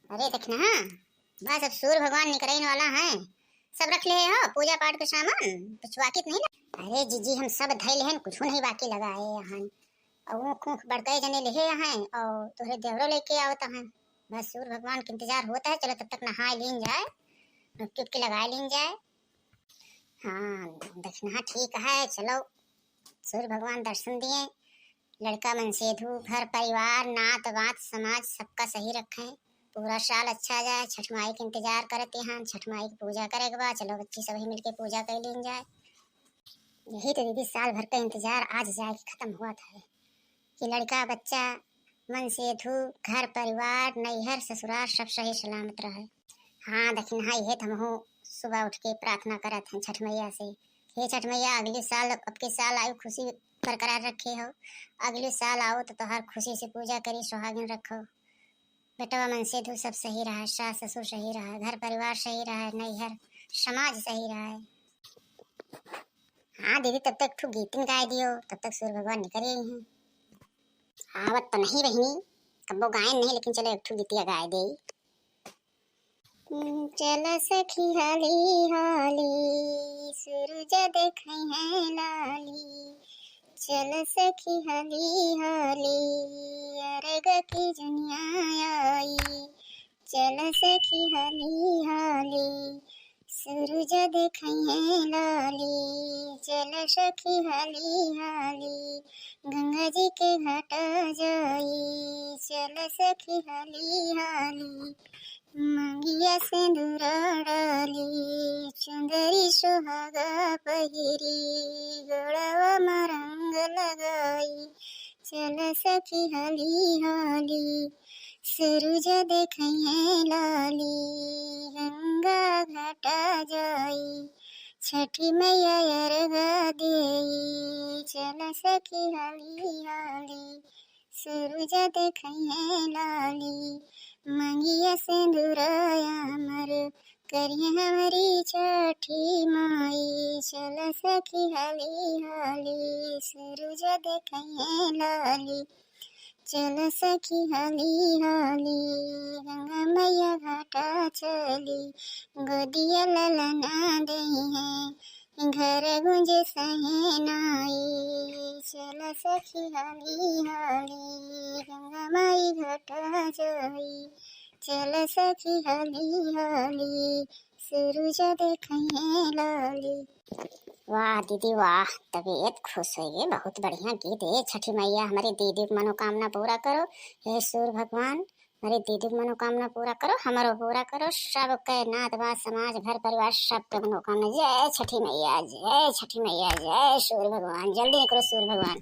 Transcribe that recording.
अरे देखना हाँ, बस अब सूर्य भगवान निकलने वाला है। सब रख ले हो पूजा पाठ के सामान, कुछ बाकी नहीं ना। अरे जीजी हम सब धैल हैं, कुछ नहीं बाकी लगाए यहाँ। और ऊख बड़के जने ले हैं और तोहरे देवरो लेके आवता है। बस सूर्य भगवान का इंतजार होता है। चलो तब तक नहा लीन जाए, टुटकी लगा लीन जाए। हाँ देखना ठीक है। चलो सूर्य भगवान दर्शन दिए, लड़का मन सेधु, घर परिवार नात वात समाज सबका सही रखें, पूरा साल अच्छा जाए। छठ माई के इंतजार करते हैं, छठ माई की पूजा करे के बाद चलो बच्ची सभी मिलके पूजा कर लीन जाए। यही तो दीदी साल भर का इंतजार आज जाके खत्म हुआ था कि लड़का बच्चा मन सेधु, घर परिवार नैहर ससुराल सब सही सलामत रहे। हाँ देखिन हाँ, ये हम हो सुबह उठ के प्रार्थना करत हैं छठ मैया से। हे छठ मैया अगले साल अब के साल आयु खुशी बरकरार रखे हो, अगले साल आओ तो हर खुशी से पूजा करी, सुहागिन रखो, बेटवा मन से सब सही रहा, सास ससुर सही रहा, घर परिवार सही रहा, नैहर समाज सही रहा। हाँ दीदी तब तक ठू गीतन गाय दियो, तब तक सूर्य भगवान निकल ही हैं। आवत तो नहीं बहनी, कब्बो गायन नहीं, लेकिन चलो एक ठू गीतिया गाय दे। चल सखी हाली हाली सूरज देखै है लाली, चल सखी हाली हाली अरग की जुनिया आई, चल सखी हाली हाली सूरज देखै है लाली, चल सखी हाली हाली गंगा जी के घाट जाई, चल सखी हाली हाली मंगिया सिंदूर डाली, चुंदरी सुहागा पहिरी गोड़वा में रंग लगाई, चल सखी हाली हाली सूरज देखै है लाली गंगा घाटा जाई, छठी मैया अर्घा देई, चल सखी हाली हाली सूरज देखै है लाली मंगिया सिंदूराया मर करिए हमारी छठी माई, चल सखी हाली हाली सूरज देखै है लाली, चल सखी हाली हाली गंगा मैया घाटा चली, गोदिया ललना दई है घर गुंजे सहनाई, चल सखी हाली हाली गंगा माई घाटा जाई, चल सखी हाली हाली सूरज देखै है लाली। वाह दीदी वाह, तबीयत खुश हो गई, बहुत बढ़िया गीत है। छठी मैया हमारी दीदी की मनोकामना पूरा करो, हे सूर्य भगवान हमारी दीदी की मनोकामना पूरा करो, हमारो पूरा करो, सब के नात वात समाज घर परिवार सब के मनोकामना। जय छठी मैया, जय छठी मैया, जय सूर्य भगवान, जल्दी करो सूर्य भगवान।